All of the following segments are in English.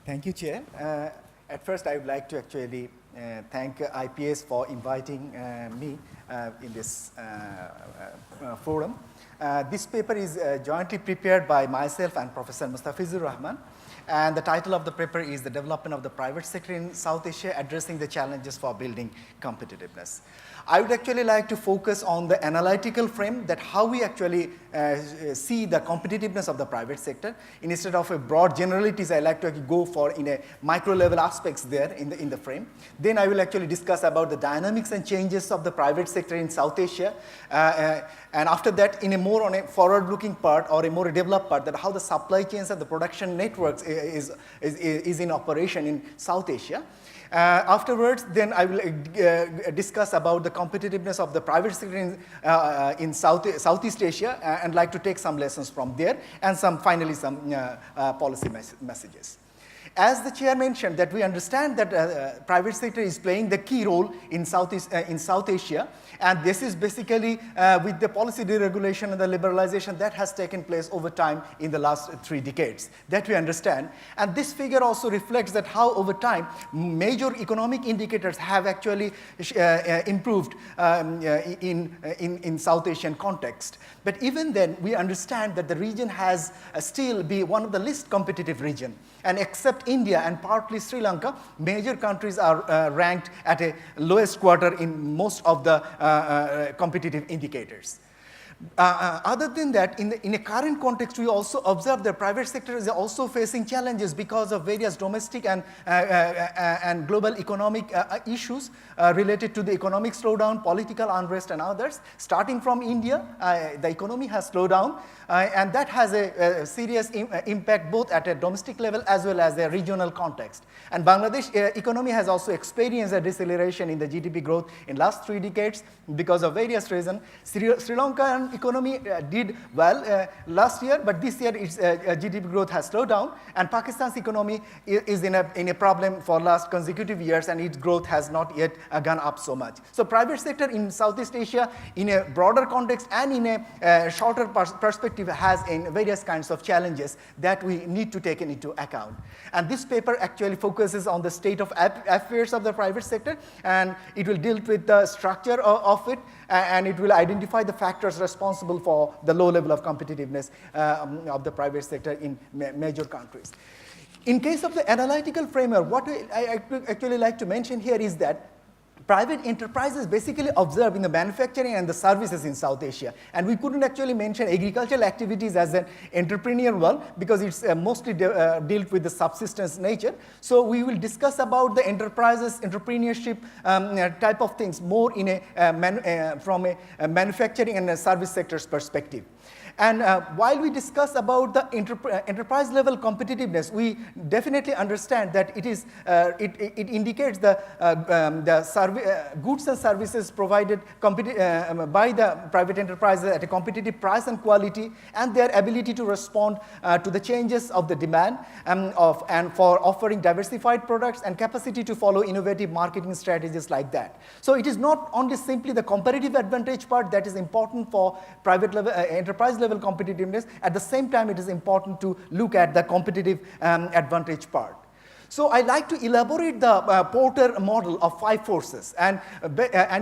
Thank you, Chair. At first, I would like to actually thank IPS for inviting me in this forum. This paper is jointly prepared by myself and Professor Mustafizur Rahman. And the title of the paper is The Development of the Private Sector in South Asia, Addressing the Challenges for Building Competitiveness. I would actually like to focus on the analytical frame, that how we actually see the competitiveness of the private sector. Instead of a broad generalities, I like to go for in a micro level aspects there in the frame. Then I will actually discuss about the dynamics and changes of the private sector in South Asia. And after that, in a more on a forward looking part or a more developed part, that how the supply chains and the production networks is in operation in South Asia. Afterwards, then I will discuss about the competitiveness of the private sector in Southeast Asia, and like to take some lessons from there, and finally some policy messages. As the chair mentioned, that we understand that private sector is playing the key role in South Asia, and this is basically with the policy deregulation and the liberalization that has taken place over time in the last 3 decades. That we understand, and this figure also reflects that how over time major economic indicators have actually improved in South Asian context. But even then, we understand that the region has still be one of the least competitive region, and except India and partly Sri Lanka, major countries are ranked at a lowest quarter in most of the competitive indicators. Other than that, in a current context, we also observe the private sector is also facing challenges because of various domestic and global economic issues related to the economic slowdown, political unrest, and others. Starting from India, the economy has slowed down, and that has a serious impact both at a domestic level as well as a regional context. And Bangladesh economy has also experienced a deceleration in the GDP growth in last 3 decades because of various reasons. Sri Lanka economy did well last year, but this year its GDP growth has slowed down, and Pakistan's economy is in a problem for last consecutive years, and its growth has not yet gone up so much. So private sector in Southeast Asia in a broader context and in a shorter perspective has in various kinds of challenges that we need to take into account. And this paper actually focuses on the state of affairs of the private sector, and it will deal with the structure of it, and it will identify the factors responsible for the low level of competitiveness of the private sector in major countries. In case of the analytical framework, what I actually like to mention here is that private enterprises basically observe in the manufacturing and the services in South Asia. And we couldn't actually mention agricultural activities as an entrepreneurial one because it's mostly dealt with the subsistence nature. So we will discuss about the enterprises, entrepreneurship type of things more in from a manufacturing and a service sector's perspective. And while we discuss about the enterprise level competitiveness, we definitely understand that it indicates the goods and services provided by the private enterprises at a competitive price and quality, and their ability to respond to the changes of the demand and for offering diversified products and capacity to follow innovative marketing strategies like that. So it is not only simply the comparative advantage part that is important for private level enterprise level competitiveness. At the same time, it is important to look at the competitive advantage part. So I like to elaborate the Porter model of 5 forces, and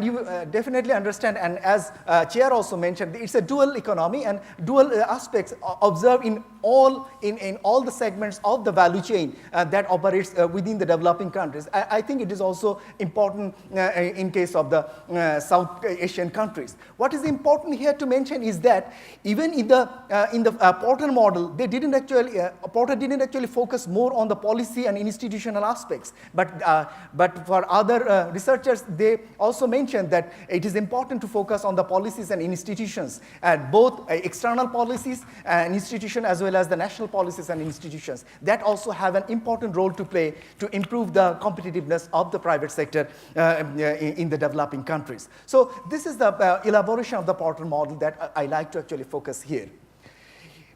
you definitely understand, and as Chair also mentioned, it's a dual economy and dual aspects observed in all the segments of the value chain that operates within the developing countries. I think it is also important in case of the South Asian countries. What is important here to mention is that even in the Porter model, Porter didn't actually focus more on the policy and institutional aspects, but for other researchers, they also mentioned that it is important to focus on the policies and institutions, both external policies and institutions as well as the national policies and institutions that also have an important role to play to improve the competitiveness of the private sector in the developing countries. So this is the elaboration of the Porter model that I like to actually focus here.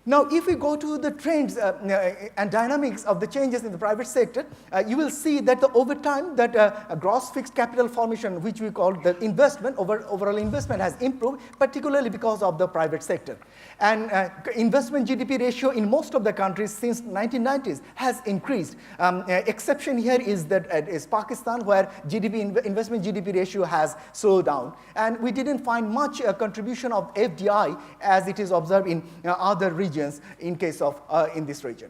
Now, if we go to the trends and dynamics of the changes in the private sector, you will see that over time that gross fixed capital formation, which we call the investment, overall investment has improved, particularly because of the private sector. And investment GDP ratio in most of the countries since 1990s has increased. Exception here is that is Pakistan, where investment GDP ratio has slowed down. And we didn't find much contribution of FDI as it is observed in other regions in case of in this region.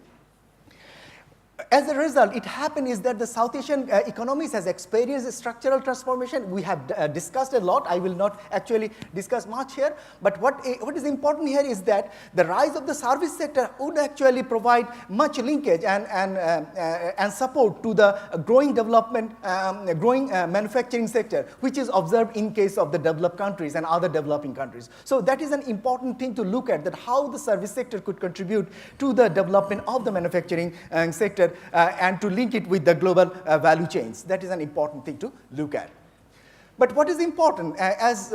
As a result, it happened is that the South Asian economies has experienced a structural transformation. We have discussed a lot. I will not actually discuss much here. But what is important here is that the rise of the service sector would actually provide much linkage and support to the growing development, growing manufacturing sector, which is observed in case of the developed countries and other developing countries. So that is an important thing to look at, that how the service sector could contribute to the development of the manufacturing sector and to link it with the global value chains. That is an important thing to look at. But what is important, as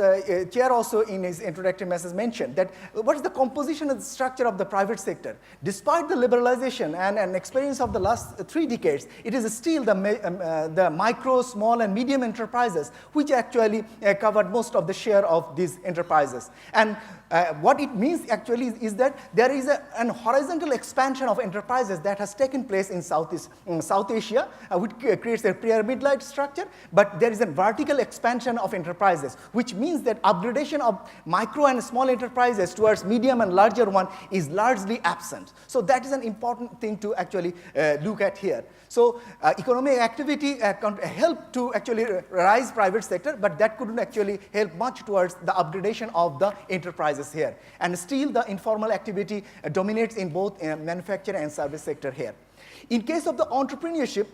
Chair also in his introductory message mentioned, that what is the composition of the structure of the private sector? Despite the liberalization and experience of the last 3 decades, it is still the micro, small, and medium enterprises which actually covered most of the share of these enterprises. And what it means actually is that there is an horizontal expansion of enterprises that has taken place in South Asia, which creates a pyramid-like structure, but there is a vertical expansion of enterprises, which means that upgradation of micro and small enterprises towards medium and larger one is largely absent. So that is an important thing to actually look at here. So economic activity helped to actually rise private sector, but that couldn't actually help much towards the upgradation of the enterprises here. And still the informal activity dominates in both manufacturing and service sector here. In case of the entrepreneurship,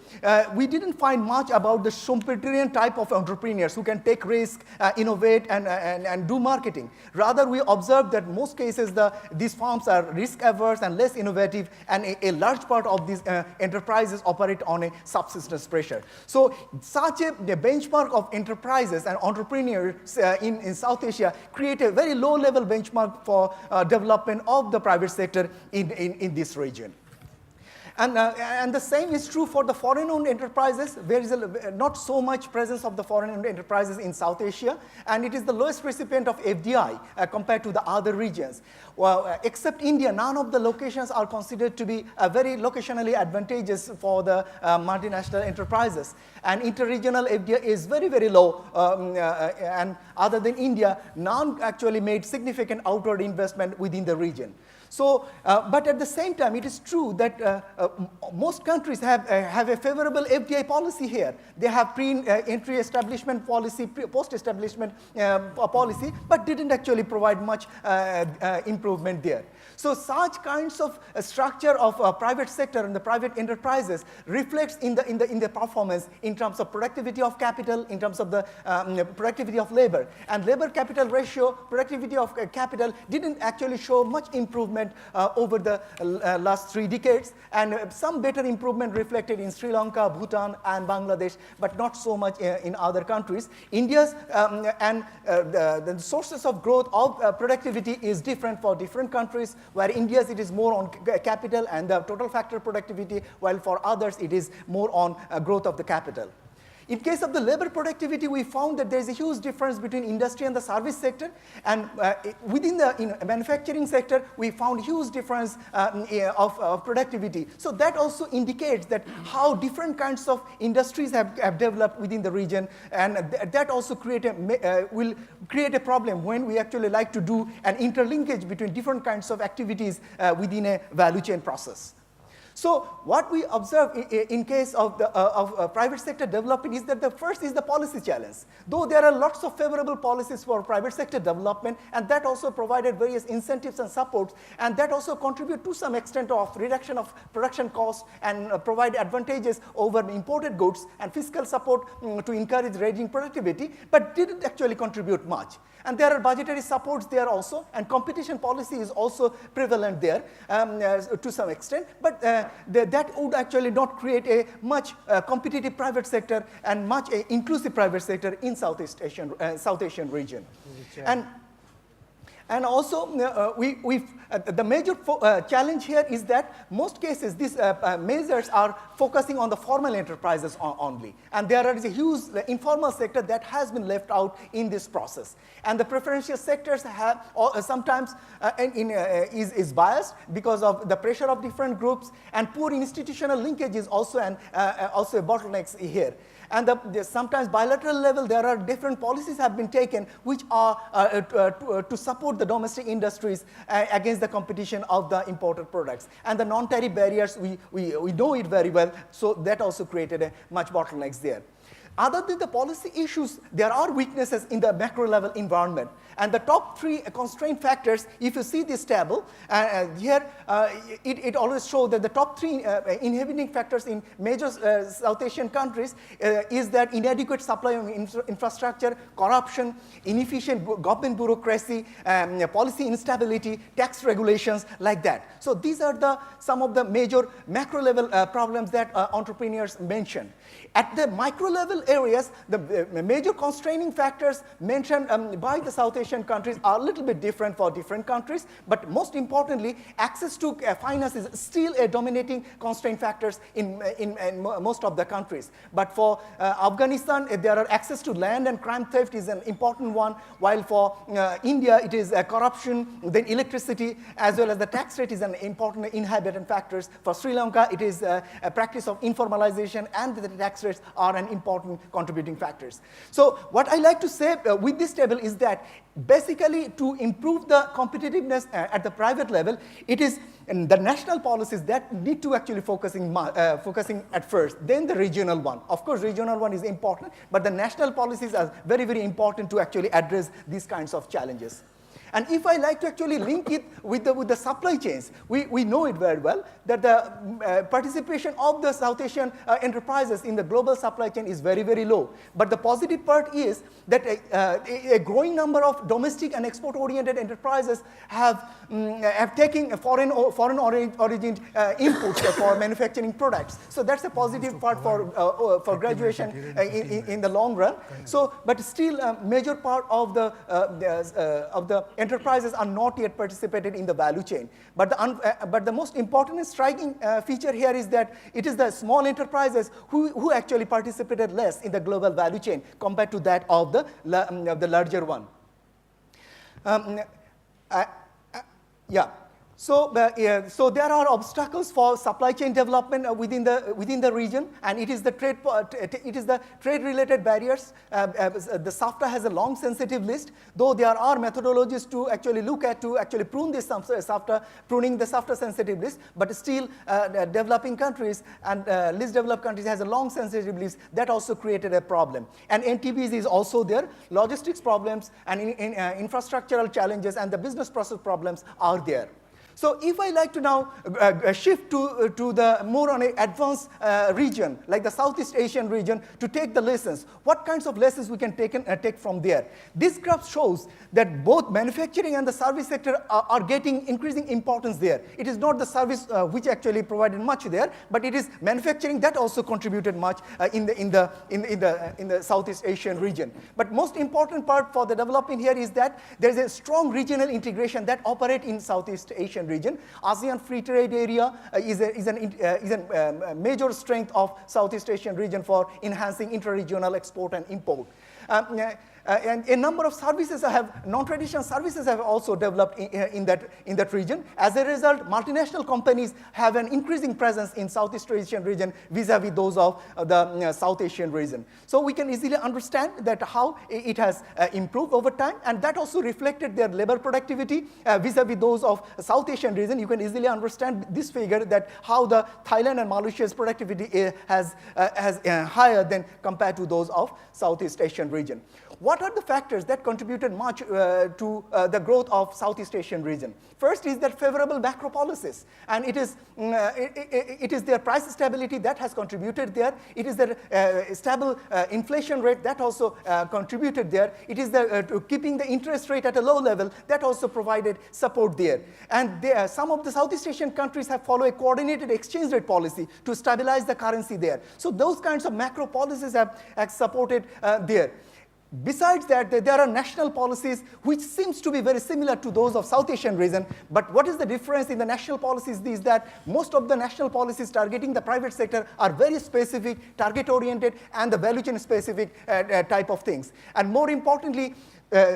we didn't find much about the Schumpeterian type of entrepreneurs who can take risk, innovate, and do marketing. Rather, we observed that most cases these firms are risk averse and less innovative, and a large part of these enterprises operate on a subsistence pressure. So such a benchmark of enterprises and entrepreneurs in South Asia create a very low-level benchmark for development of the private sector in this region. And the same is true for the foreign-owned enterprises. There is not so much presence of the foreign-owned enterprises in South Asia, and it is the lowest recipient of FDI compared to the other regions. Well, except India, none of the locations are considered to be very locationally advantageous for the multinational enterprises. And interregional FDI is very, very low, and other than India, none actually made significant outward investment within the region. So, but at the same time, it is true that most countries have a favorable FDI policy here. They have pre-entry establishment policy, post-establishment policy, but didn't actually provide much improvement there. So such kinds of structure of private sector and the private enterprises reflects in the performance in terms of productivity of capital, in terms of the productivity of labor. And labor capital ratio, productivity of capital didn't actually show much improvement over the last 3 decades, and some better improvement reflected in Sri Lanka, Bhutan, and Bangladesh, but not so much in other countries. India's and the sources of growth of productivity is different for different countries, where India's it is more on capital and the total factor productivity, while for others it is more on growth of the capital. In case of the labor productivity, we found that there is a huge difference between industry and the service sector, and within the manufacturing sector, we found huge difference of productivity. So that also indicates that how different kinds of industries have developed within the region, and that also will create a problem when we actually like to do an interlinkage between different kinds of activities within a value chain process. So what we observe in case of private sector development is that the first is the policy challenge. Though there are lots of favorable policies for private sector development, and that also provided various incentives and supports, and that also contribute to some extent of reduction of production costs and provide advantages over imported goods and fiscal support to encourage raising productivity, but didn't actually contribute much. And there are budgetary supports there also, and competition policy is also prevalent there to some extent, but that would actually not create a much competitive private sector and much inclusive private sector in South Asian region. And also, the major challenge here is that most cases these measures are focusing on the formal enterprises only. And there is a huge informal sector that has been left out in this process. And the preferential sectors have sometimes is biased because of the pressure of different groups, and poor institutional linkage is also a bottleneck here. And sometimes bilateral level, there are different policies have been taken which are to support the domestic industries against the competition of the imported products. And the non-tariff barriers, we know it very well, so that also created a much bottlenecks there. Other than the policy issues, there are weaknesses in the macro level environment. And the top 3 constraint factors, if you see this table, here it always shows that the top 3 inhibiting factors in major South Asian countries is that inadequate supply of infrastructure, corruption, inefficient government bureaucracy, policy instability, tax regulations, like that. So these are some of the major macro level problems that entrepreneurs mentioned. At the micro level areas, the major constraining factors mentioned by the South Asian countries are a little bit different for different countries, but most importantly, access to finance is still a dominating constraint factors in most of the countries. But for Afghanistan, there are access to land and crime theft is an important one, while for India, it is corruption, then electricity, as well as the tax rate is an important inhibiting factors. For Sri Lanka, it is a practice of informalization, and the tax rates are an important contributing factors. So what I like to say with this table is that basically to improve the competitiveness at the private level, it is the national policies that need to actually focusing at first, then the regional one. Of course, regional one is important, but the national policies are very, very important to actually address these kinds of challenges. And if I like to actually link it with the supply chains, we know it very well that the participation of the South Asian enterprises in the global supply chain is very, very low. But the positive part is that a growing number of domestic and export-oriented enterprises have taken foreign origin inputs for manufacturing products. So that's a positive part for graduation in the long run. So, but still, a major part of the enterprises are not yet participated in the value chain. But the most important and striking feature here is that it is the small enterprises who actually participated less in the global value chain compared to that of the larger one. Yeah. So there are obstacles for supply chain development within the region, and it is the trade-related barriers. The SAFTA has a long sensitive list, though there are methodologies to actually look at to actually prune this SAFTA, pruning the SAFTA sensitive list. But still, developing countries and least developed countries has a long sensitive list that also created a problem. And NTBs is also there. Logistics problems and infrastructural challenges and the business process problems are there. So if I like to now shift to the more on an advanced region, like the Southeast Asian region, to take the lessons, what kinds of lessons we can take from there? This graph shows that both manufacturing and the service sector are getting increasing importance there. It is not the service which actually provided much there, but it is manufacturing that also contributed much in the Southeast Asian region. But most important part for the development here is that there is a strong regional integration that operate in Southeast Asian region. ASEAN Free Trade Area is a major strength of Southeast Asian region for enhancing inter-regional export and import. And a number of services non-traditional services have also developed in that region. As a result, multinational companies have an increasing presence in Southeast Asian region vis-a-vis those of the South Asian region. So we can easily understand that how it has improved over time, and that also reflected their labor productivity vis-a-vis those of South Asian region. You can easily understand this figure that how the Thailand and Malaysia's productivity has higher than compared to those of Southeast Asian region. What are the factors that contributed much to the growth of Southeast Asian region? First is that favorable macro policies, and it is their price stability that has contributed there. It is the stable inflation rate that also contributed there. It is the keeping the interest rate at a low level that also provided support there. And some of the Southeast Asian countries have followed a coordinated exchange rate policy to stabilize the currency there. So those kinds of macro policies have supported there. Besides that, there are national policies which seems to be very similar to those of South Asian region. But what is the difference in the national policies is that most of the national policies targeting the private sector are very specific, target-oriented, and the value chain specific type of things. And more importantly,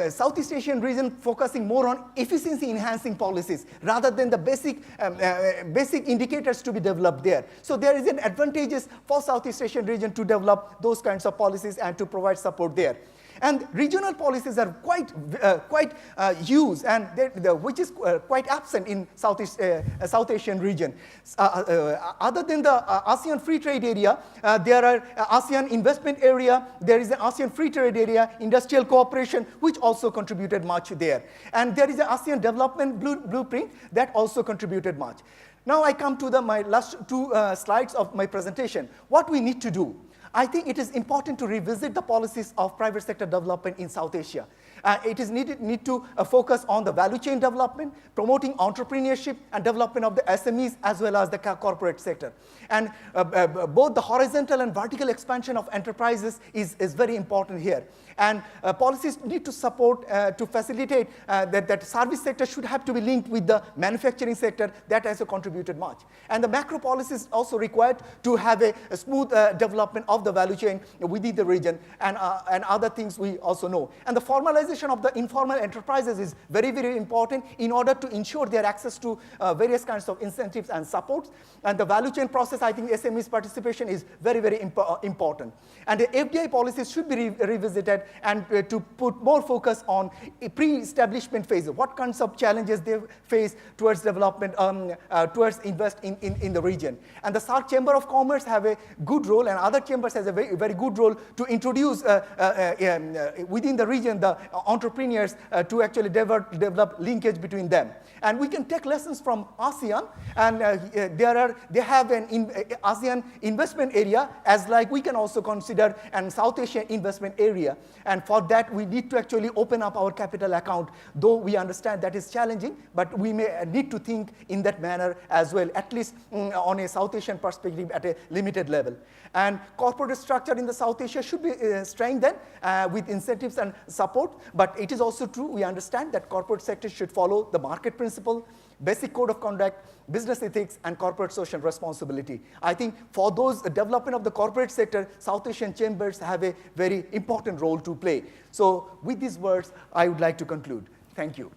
Southeast Asian region focusing more on efficiency enhancing policies rather than the basic indicators to be developed there. So there is an advantageous for Southeast Asian region to develop those kinds of policies and to provide support there. And regional policies are quite used, and which is quite absent in South Asian region. Other than the ASEAN Free Trade Area, there are ASEAN Investment Area, there is an ASEAN Free Trade Area, Industrial Cooperation, which also contributed much there. And there is an ASEAN Development Blueprint that also contributed much. Now I come to my last two slides of my presentation. What we need to do. I think it is important to revisit the policies of private sector development in South Asia. It is need to focus on the value chain development, promoting entrepreneurship and development of the SMEs as well as the corporate sector. And both the horizontal and vertical expansion of enterprises is very important here. And policies need to support, to facilitate that service sector should have to be linked with the manufacturing sector that has contributed much. And the macro policies also required to have a smooth development of the value chain within the region and other things we also know. And the formalization of the informal enterprises is very, very important in order to ensure their access to various kinds of incentives and supports. And the value chain process, I think SMEs participation is very, very important. And the FDI policies should be revisited and to put more focus on a pre-establishment phase. What kinds of challenges they face towards development, towards invest in the region. And the SAARC Chamber of Commerce have a good role, and other chambers has a very, very good role to introduce within the region the entrepreneurs to actually develop linkage between them. And we can take lessons from ASEAN, and they have an ASEAN investment area as like we can also consider an South Asian investment area. And for that, we need to actually open up our capital account, though we understand that is challenging, but we may need to think in that manner as well, at least on a South Asian perspective at a limited level. And corporate structure in the South Asia should be strengthened with incentives and support, but it is also true, we understand that corporate sector should follow the market principle, basic code of conduct, business ethics, and corporate social responsibility. I think for those development of the corporate sector, South Asian chambers have a very important role to play. So with these words, I would like to conclude. Thank you.